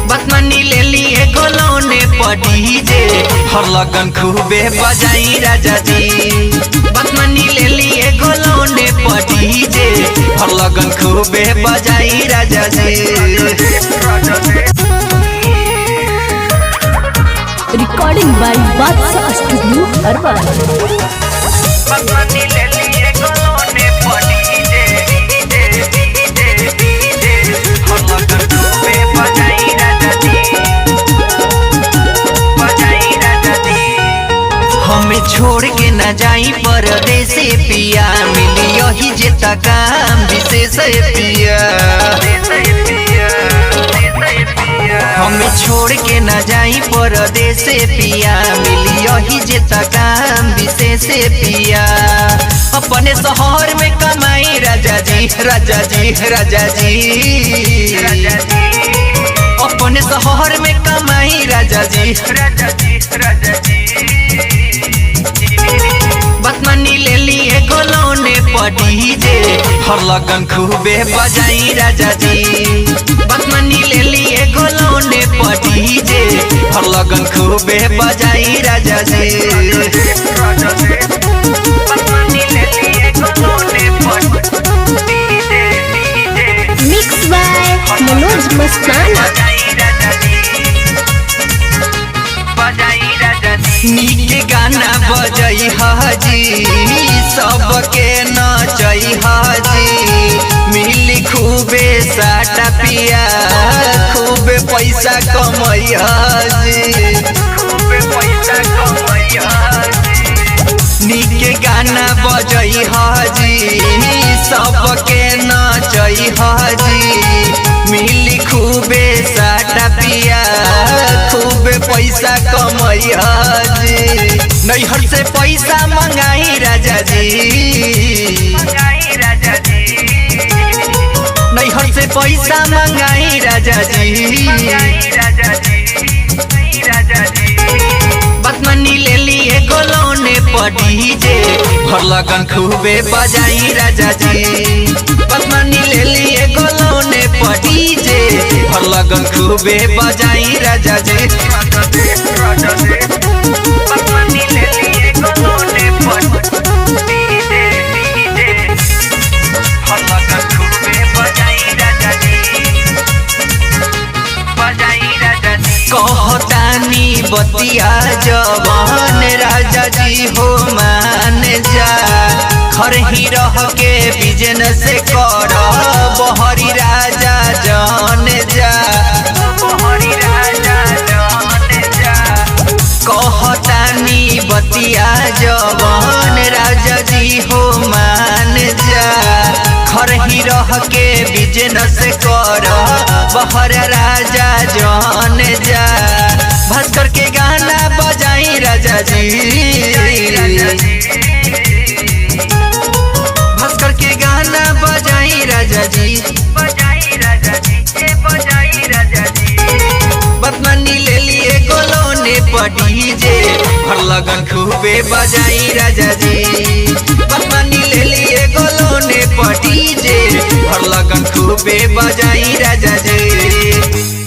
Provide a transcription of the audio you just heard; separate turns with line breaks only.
बतमनी ले लिए गोलौने पड़ी जे हर लगन खूबे बजाई राजा जी। बतमनी ले लिए गोलौने पड़ी जे हर लगन खूबे बजाई राजा जी।
रिकॉर्डिंग बाय बादशाह स्टूडियो अरबान।
बतमनी ले लिए गोलौने पड़ी जे हर लगन खूबे बजाई राजा जी। हमें छोड़ के न जाई परदेस पिया, मिली यही जेता काम विशेष पिया। हमें छोड़ के न जाई परदेस पिया, मिली यही जेता काम विशेष पिया। अपने शहर में कमाई राजा जी राजा जी राजा जी। अपने शहर में कमाई राजा जी राजा जी राजा जी। बतमनी ले लिए गोलौने पड़ी जे हर लगन खूबे बजाई राजा जी। बतमनी ले लिए गोलौने पड़ी जे हर लगन खूबे बजाई राजा जी। बतमनी ले लिए गोलौने पड़ी जे
मिक्स बाय मनोज मस्ताना।
नीक गाना बजई हाजी, सबके नचई हाजी। मिली खूबे साटा पिया, खूबे पैसा कमई हाजी। खूबे पैसा कमई हाजी। नीक गाना बजई हाजी, सबके नचई हाजी। मिली खूबे साटा पिया, खूबे पैसा कमई हाजी। नैहर से पैसा मंगाई राजा जी। नैहर से पैसा मंगाई राजा जी। बतमनी ले लिए गोलौने पड़ी जे हर लगन खूबे बजाई राजा जी। बतमनी ले लिए गोलौने पड़ी जे हर लगन खूबे बजाई राजा जी। बतमनी ले लिए गोलौने पड़ी जे हर लगन खूबे बजाई राजा जी। बजाई राजा जी। कहतानी बतिया जवान राजा जी हो मान जा। घर ही रह के बिजनेस कर बहरी राजा जान जा। बहरी राजा जान जा। कहतानी बतिया जवान राजा जी हो मान जा। घर ही रह के बिजनेस कर बहर राजा जान जा। भास्कर के गाना बजाई राजा जी। भास्कर के गाना बजाई राजा जी। बजाई राजा जी बजाई राजा जी। बतमनी ले लिए गोलौने पड़ी जे हर लगन खूबे बजाई राजा जी। बतमनी ले लिए गोलौने पड़ी जे हर लगन खूबे बजाई राजा जी।